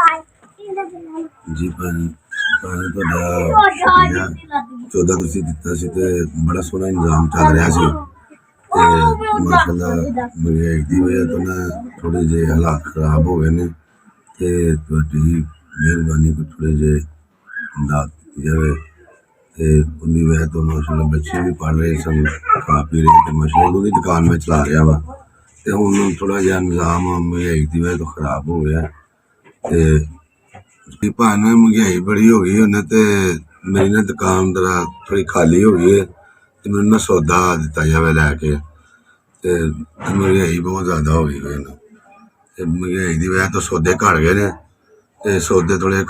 जी भाजी भाजी ਤੁਹਾਡਾ ਸ਼ੁਕਰੀਆ 14 ਤੁਸੀਂ ਦਿੱਤਾ ਸੀ ਤੇ ਬੜਾ ਸੋਹਣਾ ਇੰਤਜ਼ਾਮ ਚੱਲ ਰਿਹਾ ਸੀ ਤੇ ਮਾਸ਼ਾਅੱਲਾ ਮਹਿੰਗਾਈ ਦੀ ਵਜ੍ਹਾ ਤੋਂ ਨਾ ਥੋੜੇ ਜਿਹੇ ਹਾਲਾਤ ਖਰਾਬ ਹੋ ਗਏ ਨੇ ਤੇ ਤੁਹਾਡੀ ਮਿਹਰਬਾਨੀ ਕੋ ਥੋੜੇ ਜਿਹੇ ਇਮਦਾਦ ਕੀਤੀ ਜਾਵੇ ਤੇ ਉਹਦੀ ਵਜ੍ਹਾ ਤੋਂ ਮਾਸ਼ਾਅੱਲਾ ਬੱਚੇ ਵੀ ਪੜ੍ਹ ਰਹੇ ਸਨ ਖਾ ਪੀ ਰਹੇ ਤੇ ਮਾਸ਼ਾਅੱਲਾ ਉਹਦੀ ਦੁਕਾਨ ਮੈਂ ਚਲਾ ਰਿਹਾ ਵਾ ਤੇ ਹੁਣ ਥੋੜਾ ਜਿਹਾ ਨਿਜ਼ਾਮ ਮਹਿੰਗਾਈ ਦੀ ਵਜ੍ਹਾ ਤੋਂ ਖਰਾਬ ਹੋ ਗਿਆ ਤੇ ਭਾਵੇਂ ਮਹਿੰਗਾਈ ਬੜੀ ਹੋ ਗਈ ਉਹਨੇ ਤੇ ਮੇਰੀ ਨਾ ਦੁਕਾਨ ਜਰਾ ਥੋੜੀ ਖਾਲੀ ਹੋ ਗਈ ਹੈ ਤੇ ਮੈਨੂੰ ਨਾ ਸੌਦਾ ਦਿੱਤਾ ਜਾਵੇ ਲੈ ਕੇ ਤੇ ਮਹਿੰਗਾਈ ਬਹੁਤ ਜ਼ਿਆਦਾ ਹੋ ਗਈ ਹੈ ਤੇ ਮਹਿੰਗਾਈ ਦੀ ਵਜ੍ਹਾ ਤੋਂ ਸੌਦੇ ਘਟ ਗਏ ਨੇ ਤੇ ਸੌਦੇ ਥੋੜੇ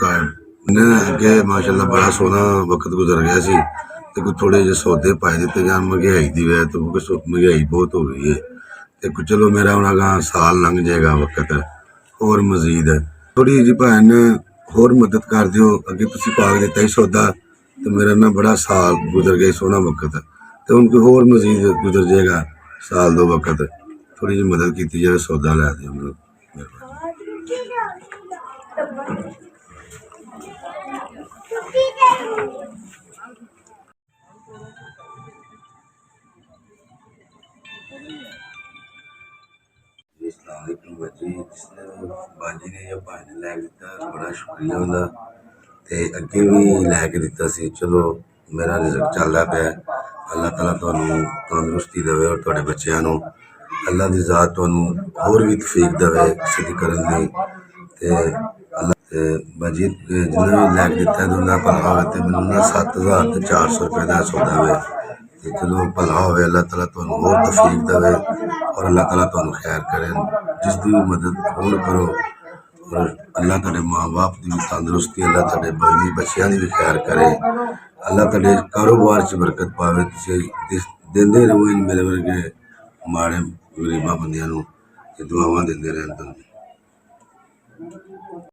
ਅੱਗੇ ਮਾਸ਼ਾਅੱਲਾ ਬੜਾ ਸੋਹਣਾ ਵਕਤ ਗੁਜ਼ਰ ਗਿਆ ਸੀ ਤੇ ਕੋਈ ਥੋੜੇ ਜਿਹੇ ਸੌਦੇ ਪਾਏ ਦਿੱਤੇ ਜਾਣ ਮਹਿੰਗਾਈ ਦੀ ਵਜ੍ਹਾ ਤੋਂ ਕਿਉਂਕਿ ਮਹਿੰਗਾਈ ਬਹੁਤ ਹੋ ਗਈ ਹੈ ਤੇ ਚਲੋ ਮੇਰਾ ਹੁਣ ਅਗਾਂਹ ਸਾਲ ਲੰਘ ਜਾਏਗਾ ਵਕਤ ਹੋਰ ਮਜ਼ੀਦ ਥੋੜੀ ਜਿਹੀ ਭੈਣ ਹੋਰ ਮਦਦ ਕਰ ਦਿਓ ਅੱਗੇ ਤੁਸੀਂ ਪਾ ਕੇ ਦਿੱਤਾ ਸੀ ਸੌਦਾ ਤੇ ਮੇਰਾ ਨਾ ਬੜਾ ਸਾਲ ਗੁਜ਼ਰ ਗਿਆ ਸੋਹਣਾ ਵਕਤ ਤੇ ਹੁਣ ਕੋਈ ਹੋਰ ਮਜ਼ੀਦ ਗੁਜ਼ਰ ਜਾਏਗਾ ਸਾਲ ਦੋ ਵਕਤ ਥੋੜੀ ਜਿਹੀ ਮਦਦ ਕੀਤੀ ਜਾਵੇ ਸੌਦਾ ਲੈ ਦਿਓ ਮੈਨੂੰ ਬਾਜੀ ਨੇ ਜਾਂ ਭਾਈ ਨੇ ਲੈ ਕੇ ਦਿੱਤਾ ਬੜਾ ਸ਼ੁਕਰੀਆ ਉਹਦਾ ਤੇ ਅੱਗੇ ਵੀ ਲੈ ਕੇ ਦਿੱਤਾ ਸੀ ਚਲੋ ਮੇਰਾ ਰਿਜ਼ਕ ਚੱਲਦਾ ਪਿਆ ਅੱਲਾਹ ਤਾਲਾ ਤੁਹਾਨੂੰ ਤੰਦਰੁਸਤੀ ਦੇਵੇ ਔਰ ਤੁਹਾਡੇ ਬੱਚਿਆਂ ਨੂੰ ਅੱਲਾਹ ਦੀ ਜ਼ਾਤ ਤੁਹਾਨੂੰ ਹੋਰ ਵੀ ਤੌਫੀਕ ਦੇਵੇ ਸਿੱਧ ਕਰਨ ਦੀ ਤੇ ਅੱਲਾਹ ਬਾਜੀ ਜਿਹਨੇ ਵੀ ਲੈ ਕੇ ਦਿੱਤਾ ਉਹਨਾਂ ਭਲਾ ਹੋਵੇ ਤੇ ਮੈਨੂੰ ਨਾ 7400 ਰੁਪਏ ਦਾ ਸੌਦਾ ਵੇ ਤੇ ਚਲੋ ਭਲਾ ਹੋਵੇ ਅੱਲਾਹ ਤਾਲਾ ਤੁਹਾਨੂੰ ਹੋਰ ਤੌਫੀਕ ਦੇਵੇ ਔਰ ਅੱਲਾਹ ਤਾਲਾ ਤੁਹਾਨੂੰ ਖੈਰ ਕਰੇ ਜਿਸ ਦੀ ਵੀ ਮਦਦ ਹੋਰ ਕਰੋ ਔਰ ਅੱਲਾਹ ਤੁਹਾਡੇ ਮਾਂ ਬਾਪ ਦੀ ਵੀ ਤੰਦਰੁਸਤੀ ਅੱਲਾਹ ਤੁਹਾਡੇ ਬੱਚਿਆਂ ਦੀ ਵੀ ਖੈਰ ਕਰੇ ਅੱਲਾਹ ਤੁਹਾਡੇ ਕਾਰੋਬਾਰ 'ਚ ਬਰਕਤ ਪਾਵੇ ਤੁਸੀਂ ਦਿੰਦੇ ਰਹੋ ਮੇਰੇ ਵਰਗੇ ਮਾੜੇ ਗਰੀਬਾਂ ਬੰਦਿਆਂ ਨੂੰ ਦੁਆਵਾਂ ਦਿੰਦੇ ਰਹਿਣ ਤੁਹਾਨੂੰ